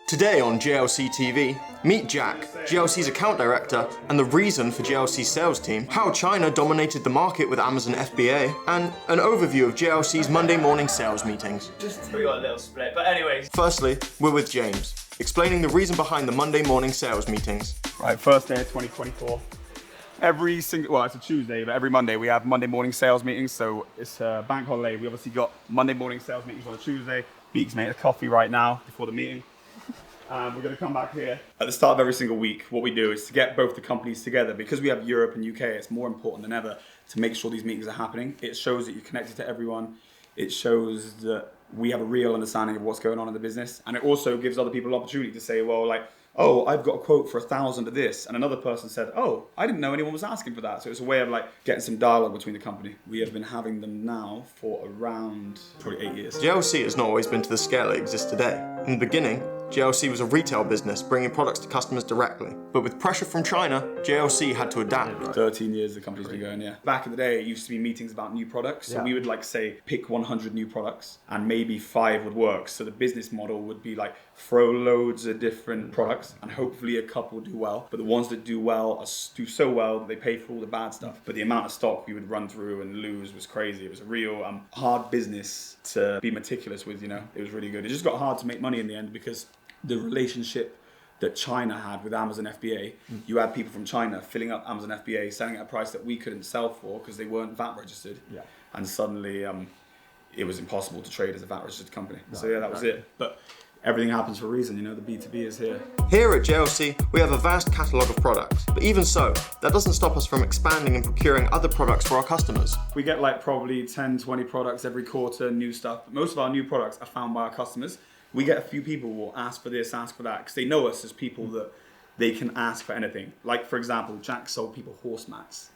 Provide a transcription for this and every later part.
Today on JLC TV, meet Jack, JLC's account director, and the reason for JLC's sales team, how China dominated the market with Amazon FBA, and an overview of JLC's Monday morning sales meetings. We got a little split, but anyways. Firstly, we're with James, explaining the reason behind the Monday morning sales meetings. Right, first day of 2024. Every single, well, it's a Tuesday, but every Monday we have Monday morning sales meetings. So it's a bank holiday. We obviously got Monday morning sales meetings on a Tuesday. Beak's making a coffee right now before the meeting. We're going to come back here. At the start of every single week, what we do is to get both the companies together. Because we have Europe and UK, it's more important than ever to make sure these meetings are happening. It shows that you're connected to everyone. It shows that we have a real understanding of what's going on in the business. And it also gives other people an opportunity to say, well, like, oh, I've got a quote for 1,000 of this. And another person said, oh, I didn't know anyone was asking for that. So it's a way of like getting some dialogue between the company. We have been having them now for around probably 8 years. JLC has not always been to the scale it exists today. In the beginning, JLC was a retail business bringing products to customers directly. But with pressure from China, JLC had to adapt. 13 years the company's been going, yeah. Back in the day, it used to be meetings about new products. So we would like say, pick 100 new products and maybe 5 would work. So the business model would be like throw loads of different products and hopefully a couple do well. But the ones that do well do so well that they pay for all the bad stuff. But the amount of stock we would run through and lose was crazy. It was a real hard business to be meticulous with, you know. It was really good. It just got hard to make money in the end because the relationship that China had with Amazon FBA, you had people from China filling up Amazon FBA, selling at a price that we couldn't sell for because they weren't VAT registered. Yeah. And suddenly it was impossible to trade as a VAT registered company. So yeah, that was it. But everything happens for a reason, you know, the B2B is here. Here at JLC, we have a vast catalogue of products. But even so, that doesn't stop us from expanding and procuring other products for our customers. We get like probably 10, 20 products every quarter, new stuff. But most of our new products are found by our customers. We get a few people who will ask for this, ask for that, because they know us as people that they can ask for anything. Like, for example, Jack sold people horse mats.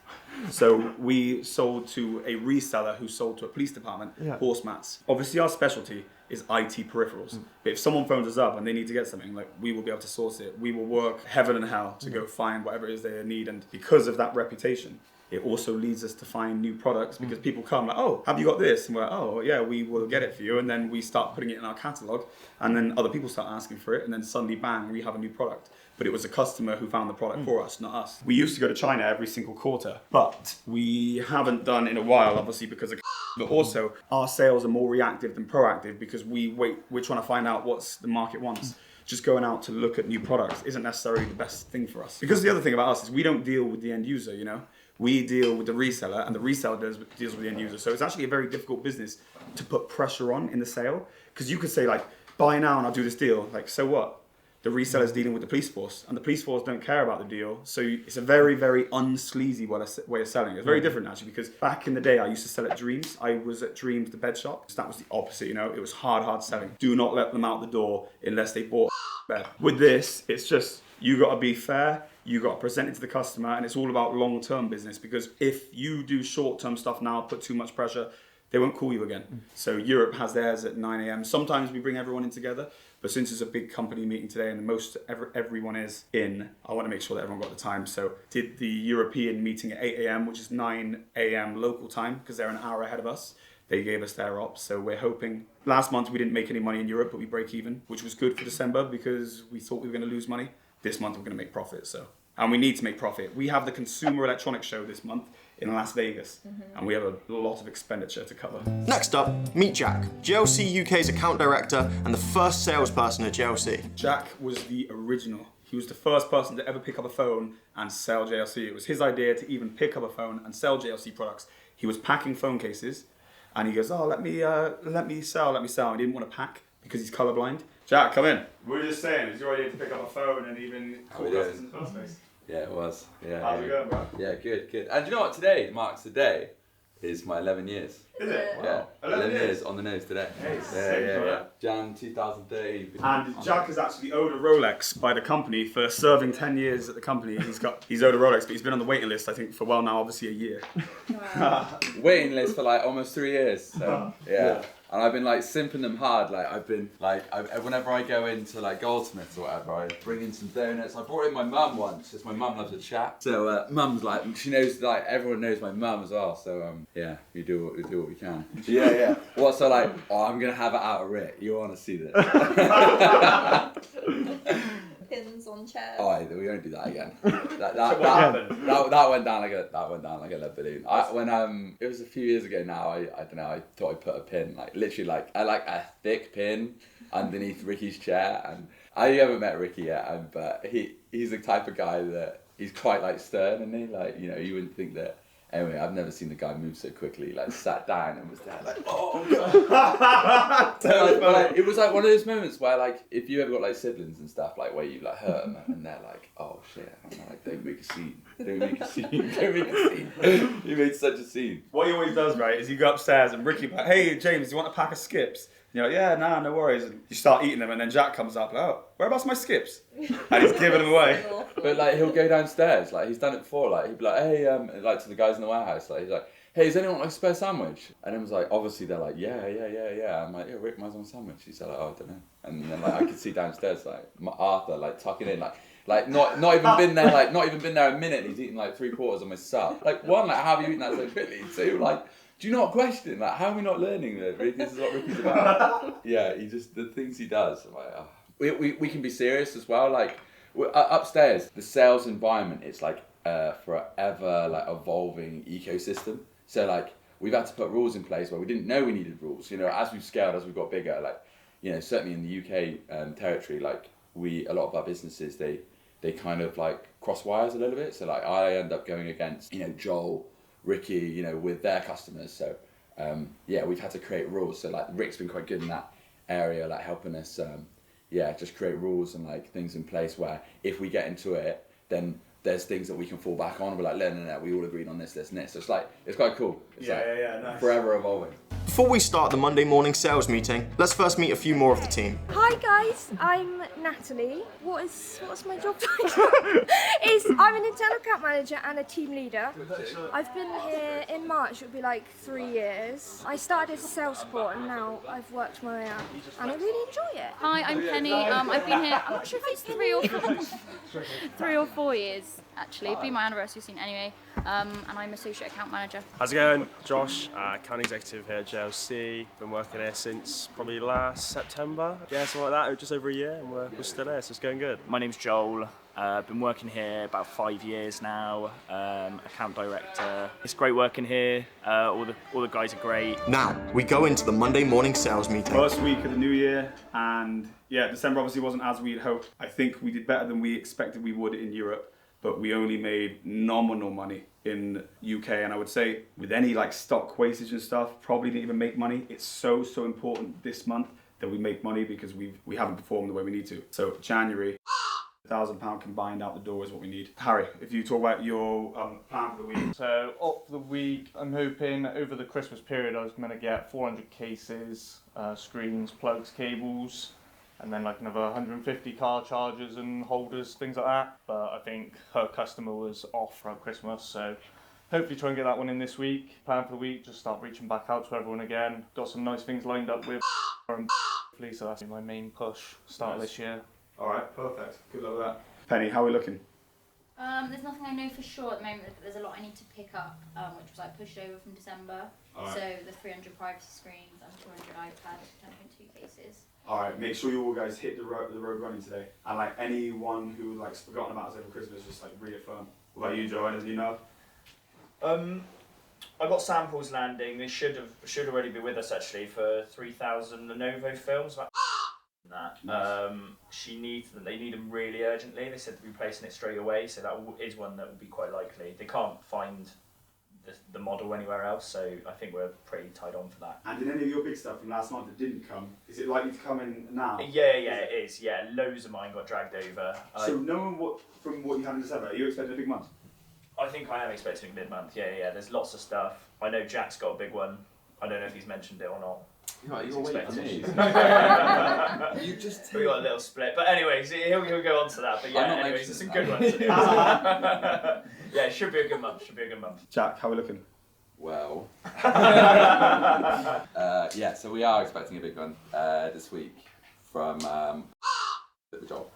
So we sold to a reseller who sold to a police department horse mats. Obviously, our specialty is IT peripherals. But if someone phones us up and they need to get something, like we will be able to source it. We will work heaven and hell to go find whatever it is they need. And because of that reputation, it also leads us to find new products because people come like, oh, have you got this? And we're like, oh, yeah, we will get it for you. And then we start putting it in our catalog and then other people start asking for it. And then suddenly, bang, we have a new product. But it was a customer who found the product for us, not us. We used to go to China every single quarter, but we haven't done in a while, obviously, because of but also our sales are more reactive than proactive because we're trying to find out what the market wants. Just going out to look at new products isn't necessarily the best thing for us. Because the other thing about us is we don't deal with the end user, you know? We deal with the reseller and the reseller deals with the end user. So it's actually a very difficult business to put pressure on in the sale. Because you could say like, buy now and I'll do this deal. Like, so what? The reseller's dealing with the police force and the police force don't care about the deal. So it's a very, very unsleazy way of selling. It's very different actually because back in the day I used to sell at Dreams. I was at Dreams, the bed shop. So that was the opposite, you know, it was hard selling. Do not let them out the door unless they bought a bed. With this, it's just, you gotta be fair. You got to present it to the customer and it's all about long-term business because if you do short-term stuff now, put too much pressure, they won't call you again. So Europe has theirs at 9 a.m. Sometimes we bring everyone in together, but since it's a big company meeting today and everyone is in, I want to make sure that everyone got the time. So did the European meeting at 8 a.m., which is 9 a.m. local time because they're an hour ahead of us. They gave us their ops, so we're hoping. Last month we didn't make any money in Europe, but we break even, which was good for December because we thought we were going to lose money. This month we're going to make profit, and we need to make profit. We have the Consumer Electronics Show this month in Las Vegas, and we have a lot of expenditure to cover. Next up, meet Jack, JLC UK's account director and the first salesperson at JLC. Jack was the original. He was the first person to ever pick up a phone and sell JLC. It was his idea to even pick up a phone and sell JLC products. He was packing phone cases, and he goes, oh, let me sell. He didn't want to pack because he's colorblind. Jack, come in. We're just saying, it's your idea to pick up a phone and even call us in the first place. Yeah, it was. Yeah. How's it going, bro? Yeah, good. And you know what? Today marks the day is my 11 years. Is it? Yeah. Wow. 11 years on the nose today. Hey, Yeah. Jan 2013. And Jack has actually owed a Rolex by the company for serving 10 years at the company. He's owed a Rolex, but he's been on the waiting list, I think, for well now, obviously a year. Waiting list for like almost 3 years. So, yeah. And I've been like simping them hard. Like I've been like, whenever I go into like Goldsmiths or whatever, I bring in some donuts. I brought in my mum once, because my mum loves a chat. So mum's like, she knows, like everyone knows my mum as well. So yeah, we do what we can. Yeah. Well, so like, oh, I'm gonna have it out of Rick. You want to see this? chairs. Oh, we won't do that again. That what happened? went down like a lead balloon. When it was a few years ago now. I don't know. I thought I'd put a pin, like literally, like a thick pin underneath Ricky's chair. And I haven't met Ricky yet, but he's the type of guy that he's quite like stern, and you wouldn't think that. Anyway, I've never seen the guy move so quickly. Like sat down and was there like, oh. So it was like one of those moments where like if you ever got like siblings and stuff like where you like hurt them and they're like, oh shit, and I'm like, don't make a scene, don't make a scene. He made such a scene. What he always does, right, is you go upstairs and Ricky, like, hey James, do you want a pack of skips? You're like, yeah, nah, no worries. And you start eating them, and then Jack comes up, like, oh, whereabouts my skips? And he's giving them away. But like he'll go downstairs, like he's done it before. Like he'd be like, hey, like to the guys in the warehouse, like he's like, hey, does anyone want like a spare sandwich? And it was like, obviously they're like, yeah. I'm like, yeah, Rick might want a sandwich. He said, like, oh, I don't know. And then like I could see downstairs like Arthur like tucking in like not even been there a minute. And he's eating like 3/4 of my sub. Like one, like how have you eaten that so quickly? Two, like. Do you not question, like, how are we not learning that this is what Ricky's about? Yeah, the things he does. I'm like, oh. We can be serious as well. Like, upstairs, the sales environment, it's like a forever, like, evolving ecosystem. So, like, we've had to put rules in place where we didn't know we needed rules. You know, as we've scaled, as we've got bigger, like, you know, certainly in the UK territory, like, a lot of our businesses, they kind of, like, cross wires a little bit. So, like, I end up going against, you know, Joel, Ricky, you know, with their customers. So we've had to create rules. So like Rick's been quite good in that area, like helping us just create rules and like things in place where if we get into it, then there's things that we can fall back on. We're like, no, we all agreed on this and this. So it's like, it's quite cool. It's Nice. Forever evolving. Before we start the Monday morning sales meeting, let's first meet a few more of the team. Hi guys, I'm Natalie. What's my job title? I'm an internal account manager and a team leader. I've been here in March, it'll be like 3 years. I started as a sales support and now I've worked my way up and I really enjoy it. Hi, I'm Penny. I've been here, I'm not sure if it's 3 or 4 years actually. It'll be my anniversary soon anyway. And I'm associate account manager. How's it going? Josh, account executive here at JLC. Been working here since probably last September. Yeah, something like that, just over a year, and we're still here, so it's going good. My name's Joel. Been working here about 5 years now. Account director. It's great working here. All the guys are great. Now, we go into the Monday morning sales meeting. First week of the new year, and yeah, December obviously wasn't as we'd hoped. I think we did better than we expected we would in Europe, but we only made nominal money in UK, and I would say with any like stock wastage and stuff, probably didn't even make money. It's so important this month that we make money because we haven't performed the way we need to. So January, £1,000 combined out the door is what we need. Harry, if you talk about your plan for the week. So up for the week, I'm hoping over the Christmas period I was going to get 400 cases, screens, plugs, cables, and then like another 150 car chargers and holders, things like that. But I think her customer was off for Christmas, so hopefully try and get that one in this week. Plan for the week, just start reaching back out to everyone again. Got some nice things lined up with so that's my main push start of this year. Alright, perfect. Good luck with that. Penny, how are we looking? There's nothing I know for sure at the moment, but there's a lot I need to pick up, which was like pushed over from December. Right. So the 300 privacy screens and 200 iPads, 10.2 cases. Alright, make sure you all guys hit the road running today. And like anyone who like's forgotten about us over Christmas, just like reaffirm. What about you, Joe? Anything you know? I got samples landing. They should already be with us actually for 3,000 Lenovo films. Like that. Nice. They need them really urgently. They said they'll be placing it straight away, so that is one that will be quite likely. They can't find the model anywhere else, so I think we're pretty tied on for that. And did any of your big stuff from last month that didn't come, is it likely to come in now? Yeah, it is. Yeah, loads of mine got dragged over. So knowing from what you had in December, are you expecting a big month? I think I am expecting mid-month. Yeah. There's lots of stuff. I know Jack's got a big one. I don't know if he's mentioned it or not. You're waiting for me. You just. We got a little split, but anyways, he'll go on to that. But yeah, anyways, there's some good ones. Yeah, it should be a good month. Jack, how are we looking? Well. So we are expecting a big one this week from the job.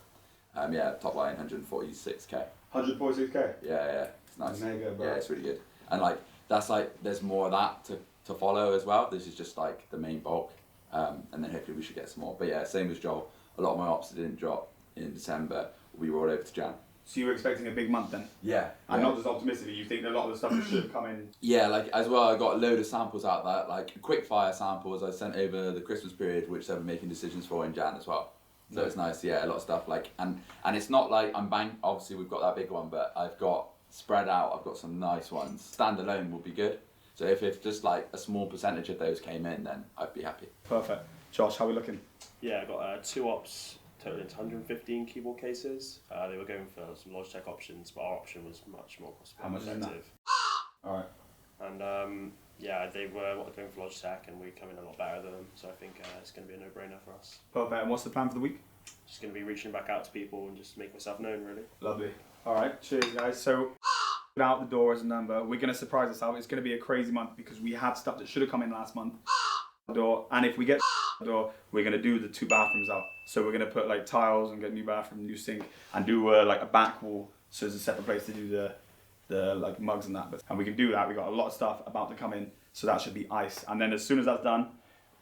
Top line 146k. 146k? Yeah, it's nice. Mega, bro. Yeah, it's really good. And like that's like there's more of that to follow as well. This is just like the main bulk, and then hopefully we should get some more. But yeah, same as Joel. A lot of my ops didn't drop in December will be rolled over to Jan. So you were expecting a big month then? Yeah. And not just optimistically, you think that a lot of the stuff that should have come in? Yeah, like as well, I got a load of samples out there, like quick fire samples I sent over the Christmas period, which they were making decisions for in Jan as well. So it's nice, yeah, a lot of stuff like, and it's not like obviously we've got that big one, but I've got spread out, I've got some nice ones. Standalone would be good. So if just like a small percentage of those came in, then I'd be happy. Perfect. Josh, how are we looking? Yeah, I got 2 ops totaling to 115 keyboard cases. They were going for some Logitech options, but our option was much more cost effective. Alright. And yeah, they were going for Logitech, and we come in a lot better than them, so I think it's going to be a no-brainer for us. Perfect. And what's the plan for the week? Just going to be reaching back out to people and just make myself known, really. Lovely. Alright, cheers guys. So, out the door as a number, we're going to surprise ourselves. It's going to be a crazy month because we had stuff that should have come in last month. Door, and if we get door, we're going to do the 2 bathrooms out. So we're going to put like tiles and get a new bathroom, new sink, and do like a back wall, so there's a separate place to do the like mugs and that. And we can do that. We got a lot of stuff about to come in, so that should be ice. And then as soon as that's done,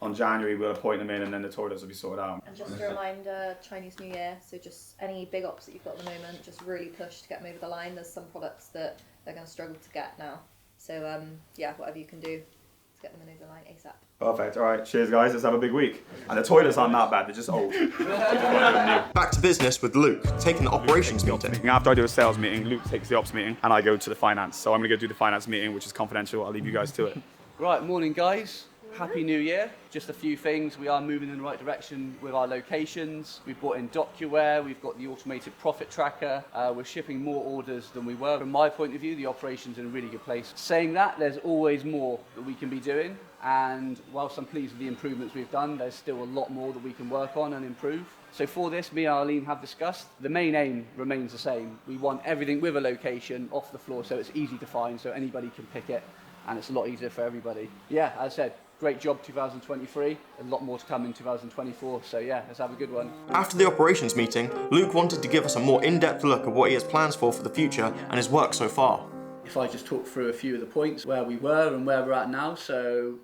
on January we'll appoint them in, and then the toilets will be sorted out. And just a reminder, Chinese New Year, so just any big ops that you've got at the moment, just really push to get them over the line. There's some products that they're going to struggle to get now. So yeah, whatever you can do to get them over the line ASAP. Perfect. All right, cheers guys, let's have a big week. And the toilets aren't that bad, they're just old. Back to business with Luke, taking the operations meeting. After I do a sales meeting, Luke takes the ops meeting, and I go to the finance. So I'm going to go do the finance meeting, which is confidential. I'll leave you guys to it. Right, morning guys. Happy New Year. Just a few things. We are moving in the right direction with our locations. We've brought in DocuWare, we've got the automated profit tracker. We're shipping more orders than we were. From my point of view, the operation's in a really good place. Saying that, there's always more that we can be doing. And whilst I'm pleased with the improvements we've done, there's still a lot more that we can work on and improve. So for this, me and Arlene have discussed, the main aim remains the same. We want everything with a location off the floor so it's easy to find, so anybody can pick it, and it's a lot easier for everybody. Yeah, as I said, great job 2023, a lot more to come in 2024, so yeah, let's have a good one. After the operations meeting, Luke wanted to give us a more in-depth look at what he has plans for the future and his work so far. If I just talk through a few of the points where we were and where we're at now. So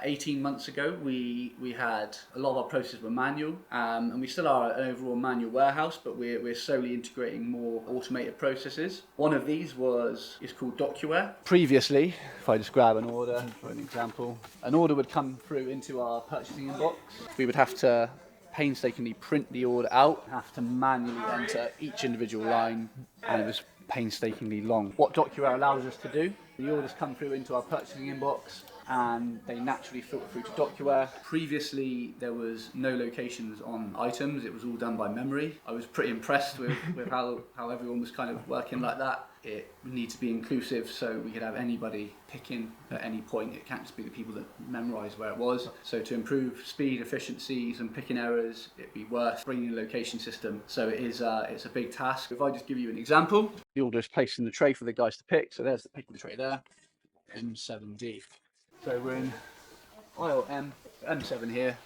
18 months ago, we had a lot of our processes were manual, and we still are an overall manual warehouse, but we're slowly integrating more automated processes. One of these is called DocuWare. Previously, if I just grab an order for an example, an order would come through into our purchasing inbox. We would have to painstakingly print the order out, have to manually enter each individual line, and it was painstakingly long. What DocuWare allows us to do, the orders come through into our purchasing inbox and they naturally filter through to DocuWare. Previously there was no locations on items, it was all done by memory. I was pretty impressed with how everyone was kind of working like that. It needs to be inclusive so we could have anybody pick in at any point. It can't just be the people that memorise where it was. So to improve speed, efficiencies and picking errors, it'd be worth bringing a location system. So it's a big task. If I just give you an example, the order is placed in the tray for the guys to pick. So there's the pick of the tray there, M7D. So we're in aisle M7 here,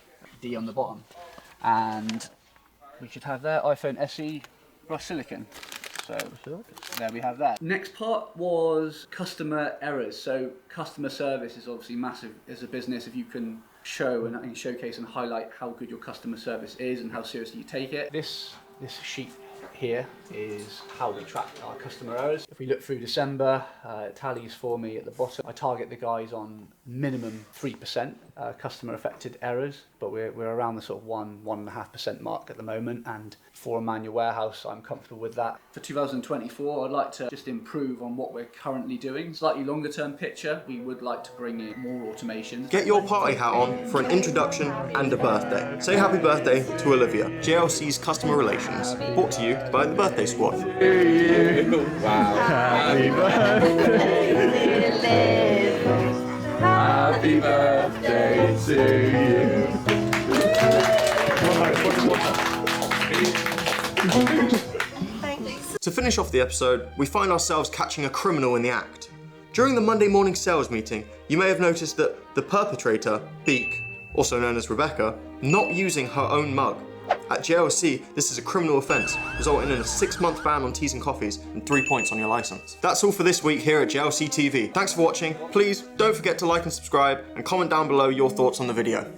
D on the bottom. And we should have there iPhone SE brushed silicon. So there we have that. Next part was customer errors. So customer service is obviously massive as a business. If you can show and showcase and highlight how good your customer service is and how seriously you take it. This sheet here is how we track our customer errors. If we look through December, it tallies for me at the bottom. I target the guys on minimum 3% customer affected errors, but we're around the sort of 1.5% mark at the moment, and for a manual warehouse I'm comfortable with that. For 2024 I'd like to just improve on what we're currently doing. Slightly longer term picture, we would like to bring in more automation. Get your party hat on for an introduction and a birthday. Say happy birthday to Olivia, JLC's customer relations, brought to you by the Birthday Squad. Wow. Happy birthday. Happy birthday to To finish off the episode, we find ourselves catching a criminal in the act. During the Monday morning sales meeting, you may have noticed that the perpetrator, Beak, also known as Rebecca, not using her own mug. At JLC, this is a criminal offence, resulting in a 6-month ban on teas and coffees and 3 points on your licence. That's all for this week here at JLC TV. Thanks for watching. Please don't forget to like and subscribe and comment down below your thoughts on the video.